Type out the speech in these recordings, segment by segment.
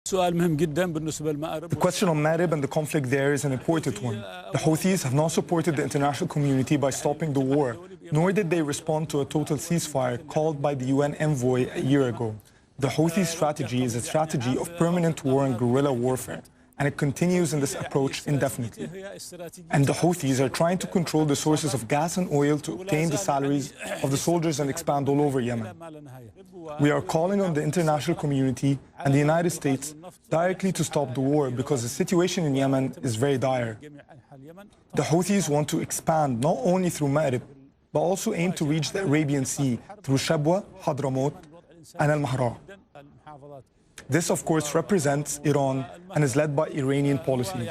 The question on Marib and the conflict there is an important one. The Houthis have not supported the international community by stopping the war, nor did they respond to a total ceasefire called by the UN envoy a year ago. The Houthi strategy is a strategy of permanent war and guerrilla warfare, and it continues in this approach indefinitely. And the Houthis are trying to control the sources of gas and oil to obtain the salaries of the soldiers and expand all over Yemen. We are calling on the international community and the United States directly to stop the war because the situation in Yemen is very dire. The Houthis want to expand not only through Marib, but also aim to reach the Arabian Sea through Shabwa, Hadramaut, and Al-Mahra. This, of course, represents Iran and is led by Iranian policies.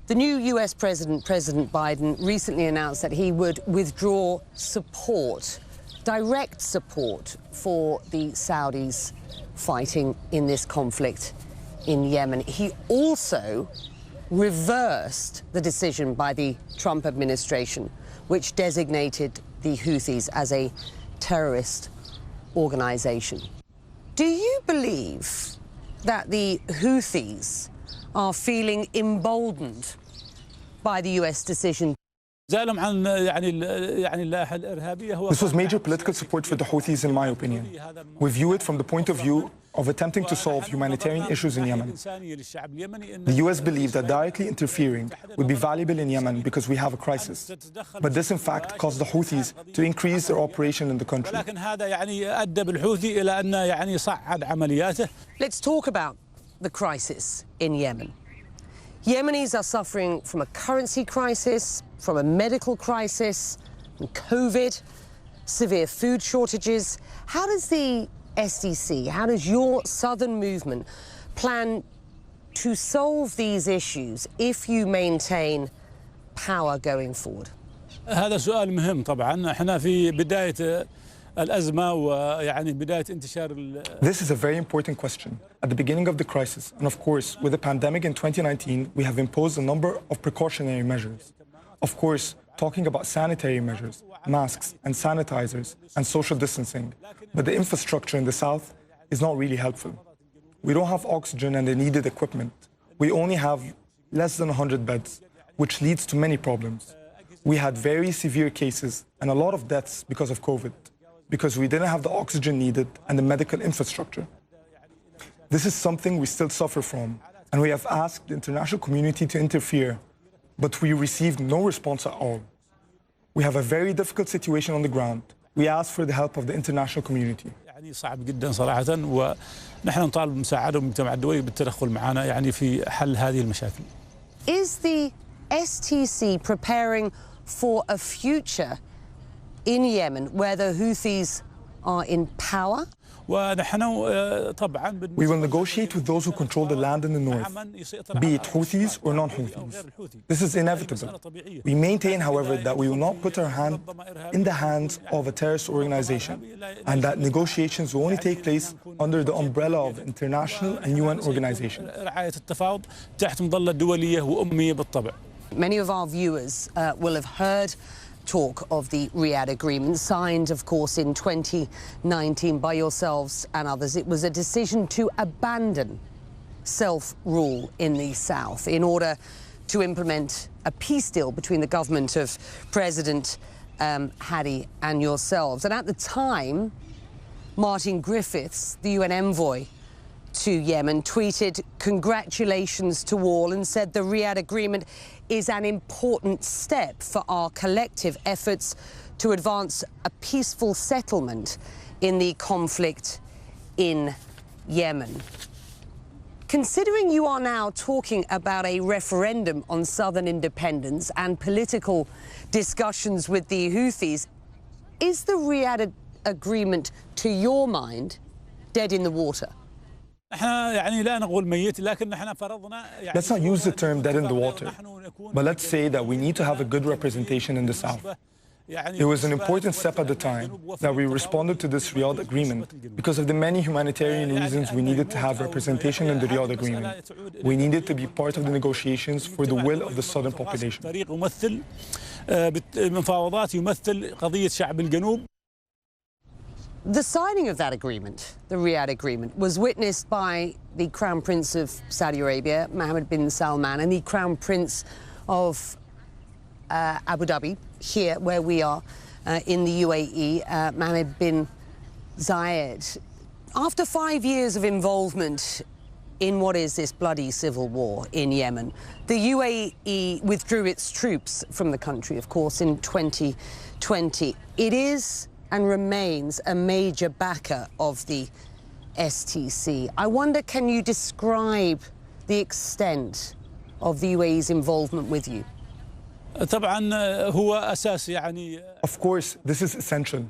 The new US President Biden, recently announced that he would withdraw support, direct support for the Saudis fighting in this conflict in Yemen. He also reversed the decision by the Trump administration, which designated the Houthis as a terrorist organization. Do you believe that the Houthis are feeling emboldened by the US decision? This was major political support for the Houthis, in my opinion. We view it from the point of view of attempting to solve humanitarian issues in Yemen. The US believed that directly interfering would be valuable in Yemen because we have a crisis. But this, in fact, caused the Houthis to increase their operation in the country. Let's talk about the crisis in Yemen. Yemenis are suffering from a currency crisis, from a medical crisis, from COVID, severe food shortages. How does the STC, how does your southern movement plan to solve these issues if you maintain power going forward? هذا سؤال مهم طبعا. احنا في بداية الأزمة ويعني بداية انتشار. This is a very important question. At the beginning of the crisis, and of course, with the pandemic in 2019, we have imposed a number of precautionary measures. Of course, talking about sanitary measures, masks and sanitizers and social distancing. But the infrastructure in the south is not really helpful. We don't have oxygen and the needed equipment. We only have less than 100 beds, which leads to many problems. We had very severe cases and a lot of deaths because of COVID, because we didn't have the oxygen needed and the medical infrastructure. This is something we still suffer from, and we have asked the international community to interfere, but we received no response at all. We have a very difficult situation on the ground. We ask for the help of the international community. صعب جدا صراحة ونحن نطالب بمساعدة المجتمع الدولي بالتدخل معنا يعني في حل هذه المشاكل. Is the STC preparing for a future in Yemen where the Houthis are in power? We will negotiate with those who control the land in the north, be it Houthis or non-Houthis. This is inevitable. We maintain, however, that we will not put our hand in the hands of a terrorist organization and that negotiations will only take place under the umbrella of international and UN organizations. Many of our viewers will have heard talk of the Riyadh Agreement, signed, of course, in 2019 by yourselves and others. It was a decision to abandon self-rule in the south in order to implement a peace deal between the government of President Hadi and yourselves. And at the time, Martin Griffiths, the UN envoy to Yemen, tweeted congratulations to all and said the Riyadh Agreement is an important step for our collective efforts to advance a peaceful settlement in the conflict in Yemen. Considering you are now talking about a referendum on southern independence and political discussions with the Houthis, is the Riyadh Agreement, to your mind, dead in the water? Let's not use the term dead in the water, but let's say that we need to have a good representation in the south. It was an important step at the time that we responded to this Riyadh Agreement because of the many humanitarian reasons we needed to have representation in the Riyadh Agreement. We needed to be part of the negotiations for the will of the southern population. مفاوضات يمثل قضية شعب الجنوب. The signing of that agreement, the Riyadh agreement, was witnessed by the Crown Prince of Saudi Arabia, Mohammed bin Salman, and the Crown Prince of Abu Dhabi, here where we are in the UAE, Mohammed bin Zayed. After 5 years of involvement in what is this bloody civil war in Yemen, the UAE withdrew its troops from the country, of course, in 2020. It is and remains a major backer of the STC. I wonder, can you describe the extent of the UAE's involvement with you? طبعا هو أساس يعني. Of course, this is essential.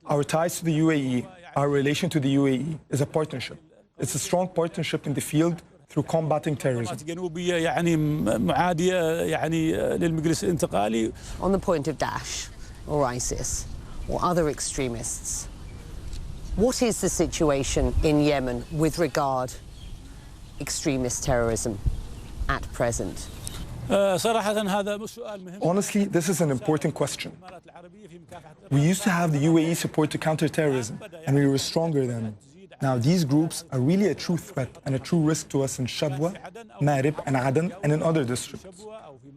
Our ties to the UAE, our relation to the UAE is a partnership. It's a strong partnership in the field through combating terrorism. جنوبية يعني معادية يعني للمجلس الانتقالي. On the point of Daesh or ISIS or other extremists, what is the situation in Yemen with regard extremist terrorism at present? صراحة هذا سؤال مهم. Honestly, this is an important question. We used to have the UAE support to counter terrorism, and we were stronger then. Now, these groups are really a true threat and a true risk to us in Shabwa, Marib, and Aden, and in other districts.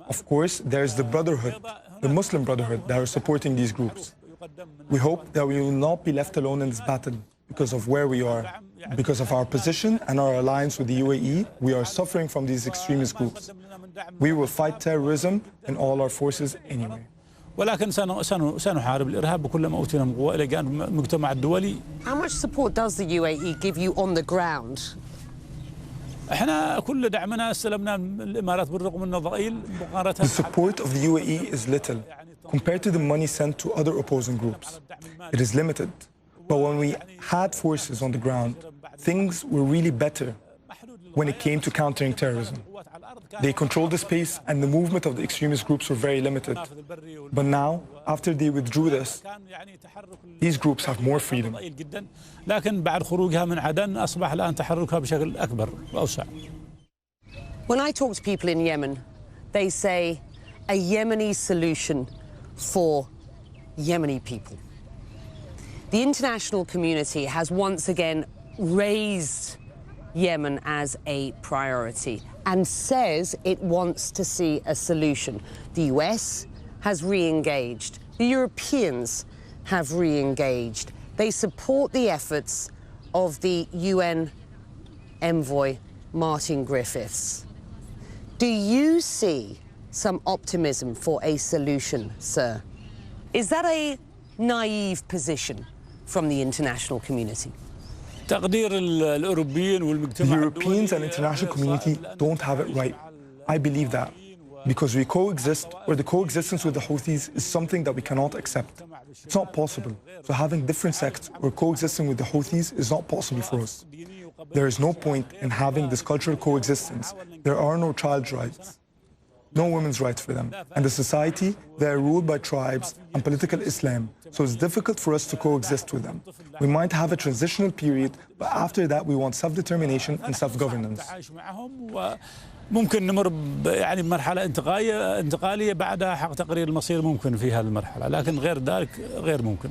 Of course, there's the Brotherhood, the Muslim Brotherhood, that are supporting these groups. We hope that we will not be left alone in this battle because of where we are. Because of our position and our alliance with the UAE, we are suffering from these extremist groups. We will fight terrorism in all our forces anyway. ولكن سنحارب الإرهاب بكل ما أوتينا من قوة إلى جانب المجتمع الدولي. How much support does the UAE give you on the ground? احنا كل دعمنا استلمنا من الإمارات بالرغم من ضئيل مقارنة. The support of the UAE is little compared to the money sent to other opposing groups. It is limited. But when we had forces on the ground, things were really better when it came to countering terrorism. They controlled the space and the movement of the extremist groups were very limited. But now, after they withdrew this, these groups have more freedom. لكن بعد خروجها من عدن أصبح الآن تحركها بشكل أكبر وأوسع. When I talk to people in Yemen, they say a Yemeni solution for Yemeni people. The international community has once again raised Yemen as a priority and says it wants to see a solution. The US has re-engaged. The Europeans have re-engaged. They support the efforts of the UN envoy, Martin Griffiths. Do you see some optimism for a solution, sir? Is that a naive position from the international community? The Europeans and international community don't have it right. I believe that. Because we coexist, or the coexistence with the Houthis is something that we cannot accept. It's not possible. So having different sects or coexisting with the Houthis is not possible for us. There is no point in having this cultural coexistence. There are no child's rights, no women's rights for them. And the society, they are ruled by tribes and political Islam. So it's difficult for us to coexist with them. We might have a transitional period, but after that we want self-determination and self-governance. ممكن نمر يعني بمرحلة انتقالية بعدها حق تقرير المصير ممكن في هذه المرحلة، لكن غير ذلك غير ممكن.